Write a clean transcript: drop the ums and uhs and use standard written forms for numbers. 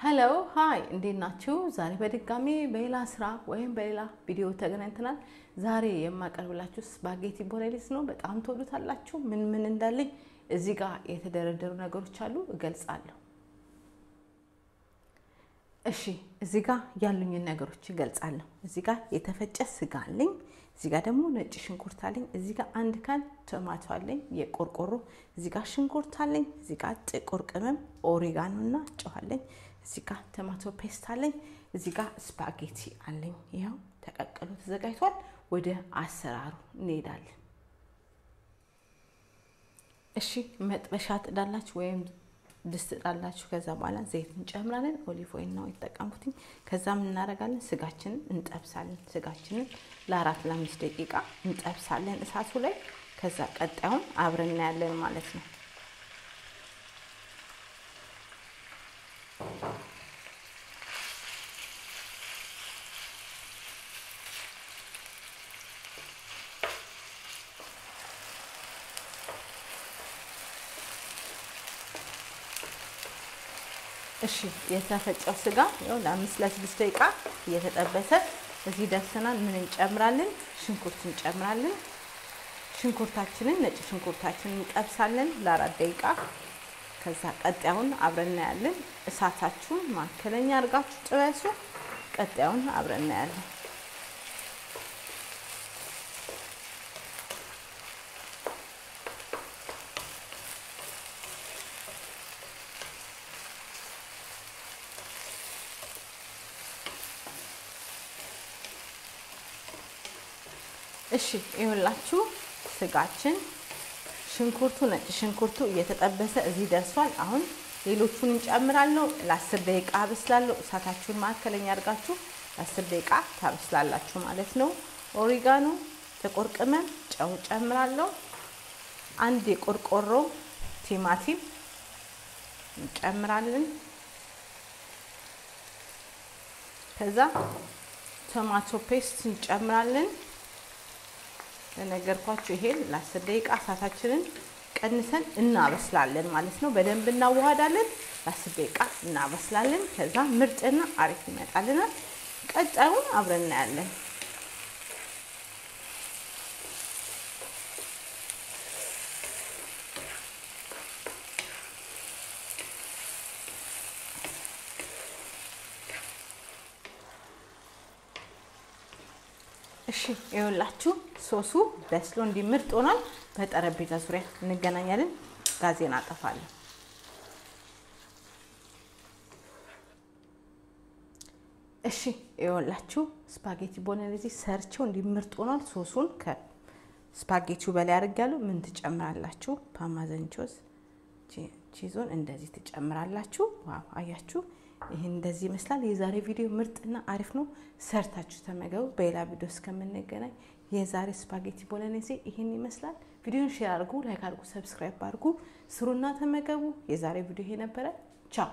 Hello, hi, እንዴት ናችሁ? ዛሬ በድጋሚ በሌላ ስራ ወይም በሌላ ቪዲዮ ተገናኝተናል። ዛሬ የማቀርብላችሁ ስፓጌቲ ቦሎኔዝ ነው። በጣም ተወዱታላችሁ። ምን እንዳለኝ እዚህ ጋር የተደረደሩ ነገሮች አሉ እገልጻለሁ። እሺ እዚህ ጋር ያሉኝ ነገሮች እገልጻለሁ። እዚህ ጋር የተፈጨ ስጋ አለኝ። እዚህ ጋር ደግሞ ነጭ ሽንኩርት አለኝ። እዚህ ጋር አንድ ካን ቶማቶ አለኝ የቆርቆሮ። እዚህ ጋር ሽንኩርት አለኝ። እዚህ ጋር ጥቁር ቅመም ኦሪጋኖና ጨው አለኝ። እዚህ ጋር ቶማቶ ፔስት አለኝ። እዚህ ጋር ስፓጌቲ አለኝ። ይሄው ተቀቅሎ ተዘጋጅቷል። ወደ አሰራሩ እንሄዳለን። እሺ መጥበሻ ጥዳላችሁ ወይም ድስት ጥዳላችሁ። ከዛ በኋላ ዘይት እንጨምራለን። ኦሊቭ ኦይል ነው የተጠቀምኩት። ከዛ ምን እናደርጋለን? ስጋችንን እንጠብሳለን። ስጋችንን ለ4-5 ደቂቃ እንጠብሳለን እሳቱ ላይ። ከዛ ቀጣዩን አብረን እናያለን ማለት ነው። እሺ የተፈጨው ስጋ ያው ለ5-6 ደቂቃ እየተጠበሰ እዚህ ደርሰናል። ምን እንጨምራለን? ሽንኩርት እንጨምራለን። ሽንኩርታችንን ነጭ ሽንኩርታችንን እንጠብሳለን ለ4 ደቂቃ። ከዛ ቀጣዩን አብረን እናያለን። እሳታችሁን ማከለኛ አድርጋችሁ ጥበሱ። ቀጣዩን አብረን እናያለን። እሺ ይኸውላችሁ ስጋችን ሽንኩርቱ ነጭ ሽንኩርቱ እየተጠበሰ እዚህ ደርሷል። አሁን ሌሎቹን እንጨምራለሁ። ለ10 ደቂቃ አበስላለሁ። እሳታችሁን ማከለኛ አድርጋችሁ ለ10 ደቂቃ ታበስላላችሁ ማለት ነው። ኦሪጋኖ ጥቁር ቅመም ጨው ጨምራለሁ። አንድ የቆርቆሮ ቲማቲም እንጨምራለን። ከዛ ቶማቶ ፔስት እንጨምራለን። ለነገርኳችሁ ይሄን ለ10 ደቂቃ እሳታችንን ቀንሰን እናበስላለን ማለት ነው። በደንብ እናዋሃዳለን። ለ10 ደቂቃ እናበስላለን። ከዛ ምርጥና አሪፍ ይመጣልናል። ቀጣዩን አብረን እናያለን። እሺ ይኸውላችሁ ሶሱ በስሎ እንዲምርጥ ሆኗል። በጠረጴዛ ዙሪያ እንገናኛለን። ጋዜና አጠፋለሁ። እሺ ይኸውላችሁ ስፓጌቲ ቦሎኔዝ ሰርቸው እንዲምርጥ ሆኗል። ሶሱን ከስፓጌቲው በላይ አድርጋለሁ። ምን ትጨምራላችሁ? ፓርሜዛን ቺዞን እንደዚህ ትጨምራላችሁ። ዋው አያችሁ? ይሄን እንደዚህ ይመስላል። የዛሬ ቪዲዮ ምርጥና አሪፍ ነው። ሰርታችሁ ተመገቡ። በሌላ ቪዲዮ እስከምንገናኝ የዛሬ ስፓጌቲ ቦሎኔዝ ይሄን ይመስላል። ቪዲዮን ሼር አድርጉ፣ ላይክ አድርጉ፣ ሰብስክራይብ አድርጉ፣ ስሩና ተመገቡ። የዛሬ ቪዲዮ ይሄ ነበር። ቻው